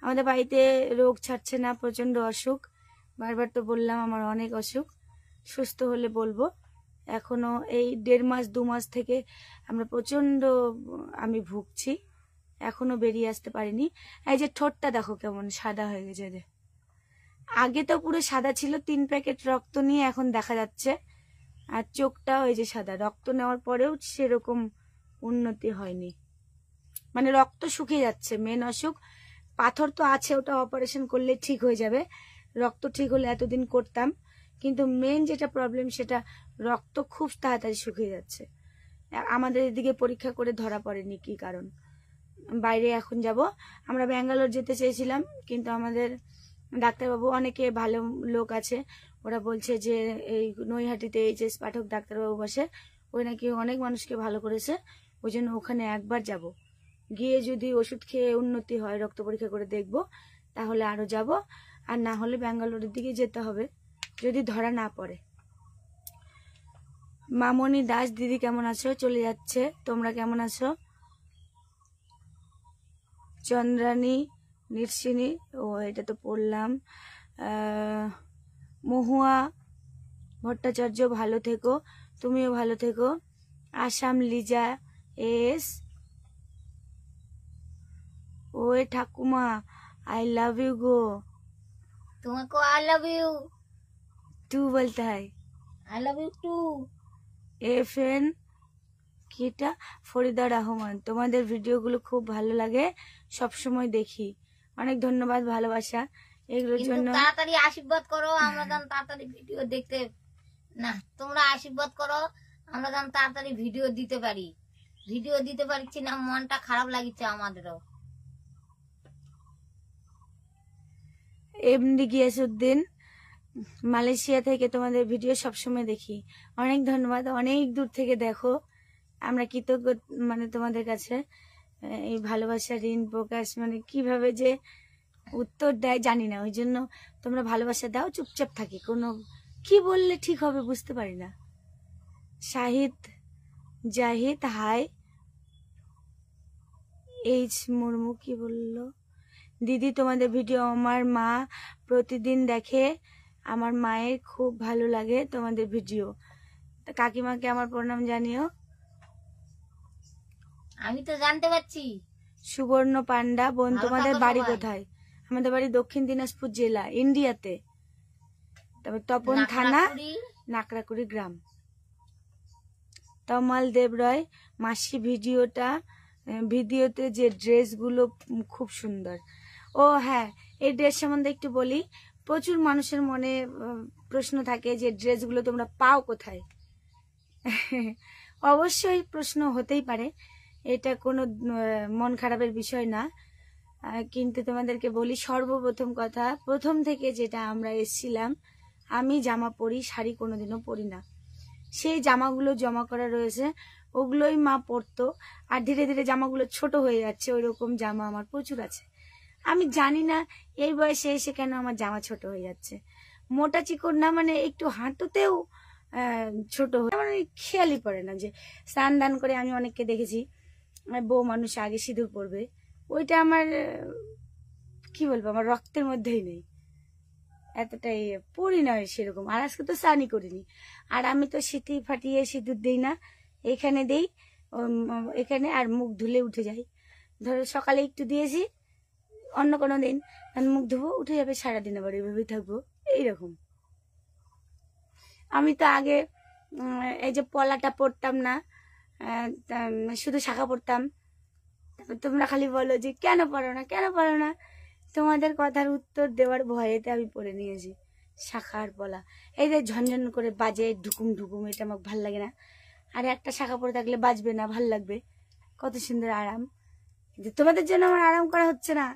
আমাদের বাড়িতে রোগ ছাড়ছে না, প্রচন্ড অসুখ। বারবার তো বললাম আমার অনেক অসুখ, সুস্থ হলে বলবো। এখনো এই 1.5 মাস 2 মাস থেকে আমরা প্রচন্ড আমি ভুগছি, এখনো বেরিয়ে আসতে পারিনি। এই যে ঠোঁটটা দেখো কেমন সাদা হয়ে গেছে, যে আগে তো পুরো সাদা ছিল, 3 প্যাকেট রক্ত নিয়ে এখন দেখা যাচ্ছে। আর চোখটাও এই যে সাদা, রক্ত নেওয়ার পরেও সেরকম উন্নতি হয়নি, মানে রক্ত শুকিয়ে যাচ্ছে। মেন অসুখ পাথর তো আছে, ওটা অপারেশন করলে ঠিক হয়ে যাবে, রক্ত ঠিক হলে এতদিন করতাম। কিন্তু মেন যেটা প্রবলেম সেটা রক্ত খুব তাড়াতাড়ি শুকিয়ে যাচ্ছে। আমাদের এদিকে পরীক্ষা করে ধরা পড়েনি কি কারণ। বাইরে এখন যাব, আমরা ব্যাঙ্গালোর যেতে চেয়েছিলাম, কিন্তু আমাদের ডাক্তারবাবু, অনেকে ভালো লোক আছে, ওরা বলছে যে এই নৈহাটিতে এইচএস পাঠক ডাক্তারবাবু বসে, ওই নাকি অনেক মানুষকে ভালো করেছে, ওই জন্য ওখানে একবার যাব, গিয়ে যদি ওষুধ খেয়ে উন্নতি হয়, রক্ত পরীক্ষা করে দেখব, তাহলে আরো যাব। আর না হলে ব্যাঙ্গালোরের দিকে যেতে হবে যদি ধরা না পড়ে। মামনি দাস দিদি কেমন আছো? চলে যাচ্ছে, তোমরা কেমন আছো? চন্দ্রানী নির্সিনী, ও এটা তো পড়লাম। মহুয়া ভট্টাচার্য, ভালো থেকো, তুমিও ভালো থেকো। আসাম লিজা এস, ওয়ে ঠাকুমা आई लव यू गो, तुमको आई लव यू तू बोलता है I love you too. FN কিটা ফরিদা রহমান, তোমাদের ভিডিওগুলো খুব ভালো লাগে, সব সময় দেখি, অনেক ধন্যবাদ ভালোবাসা এগুলোর জন্য। তাড়াতাড়ি আশীর্বাদ করো, আমরা যেন তাড়াতাড়ি ভিডিও দেখতে, না তোমরা আশীর্বাদ করো, আমরা যেন তাড়াতাড়ি ভিডিও দিতে পারি। ভিডিও দিতে পারছি না, মনটা খারাপ লাগছে আমাদেরও। এমডি গিয়াসউদ্দিন, মালয়েশিয়া থেকে তোমাদের ভিডিও সবসময় দেখি, অনেক ধন্যবাদ, অনেক দূর থেকে দেখো, আমরা কৃতজ্ঞ মানে তোমাদের কাছে। এই ভালোবাসা ঋণ প্রকাশ মানে কিভাবে যে উত্তর দেয় জানি না, ওই জন্য তোমরা ভালোবাসা দাও, চুপচাপ থাকি, কোনো কি বললে ঠিক হবে বুঝতে পারি না। শাহিদ জাহিদ হাই, এইচ মুর্মু কি বললো? দিদি তোমাদের ভিডিও আমার মা প্রতিদিন দেখে, আমার মায়ের খুব ভালো লাগে তোমাদের ভিডিও, কাকিমাকে আমার প্রণাম জানিও। আমি তো জানতে পারছি। সুবর্ণ পান্ডা, বোন তোমাদের বাড়ি কোথায়? আমাদের বাড়ি দক্ষিণ দিনাজপুর জেলা, ইন্ডিয়াতে, তবে তপন থানা, নাকড়াকুড়ি গ্রাম। তমাল দেবরয়, মাসি ভিডিওতে যে ড্রেসগুলো খুব সুন্দর। ও হ্যাঁ, এই ড্রেস সম্বন্ধে একটু বলি। প্রচুর মানুষের মনে প্রশ্ন থাকে যে ড্রেসগুলো তোমরা পাও কোথায়। অবশ্যই প্রশ্ন হতেই পারে, এটা কোনো মন খারাপের বিষয় না, কিন্তু তোমাদেরকে বলি সর্বপ্রথম কথা, প্রথম থেকে যেটা আমরা এসছিলাম, আমি জামা পরি, শাড়ি কোনোদিনও পরি না। সেই জামাগুলো জমা করা রয়েছে, ওগুলোই মা পরতো, আর ধীরে ধীরে জামাগুলো ছোট হয়ে যাচ্ছে, ওই রকম জামা আমার প্রচুর আছে। আমি জানি না এই বয়সে এসে কেন আমার জামা ছোট হয়ে যাচ্ছে। মোটা চিকন না, মানে একটু হাঁটুতেও ছোট হয়ে, মানে খেয়ালই পড়ে না যে স্নান দান করে। আমি অনেককে দেখেছি বউ মানুষ আগে সিঁদুর পরবে, ওইটা আমার কি বলবো, আমার রক্তের মধ্যেই নেই, এতটাই পড়ি না সেরকম। আর আজকে তো স্নানই করিনি, আর আমি তো সিটি ফাটিয়ে সিঁদুর দিই না, এখানে দেই, এখানে, আর মুখ ধুলে উঠে যাই। ধরো সকালে একটু দিয়েছি, অন্য কোনো দিন মুখ ধুবো, উঠে যাবে, সারাদিন আবার এভাবেই থাকবো, এইরকম। আমি তো আগে এই যে পলাটা পরতাম না, শুধু শাখা পরতাম। তোমরা খালি বলো যে কেন পড়ো না, কেন পড়ো না, তোমাদের কথার উত্তর দেওয়ার ভয়েতে আমি পড়ে নিয়েছি শাখা আর পলা। এই যে ঝনঝন করে বাজে ঢুকুম ঢুকুম, এটা আমার ভাল লাগে না। আর একটা শাখা পরে থাকলে বাজবে না, ভাল লাগবে, কত সুন্দর আরাম। কিন্তু তোমাদের জন্য আমার আরাম করা হচ্ছে না।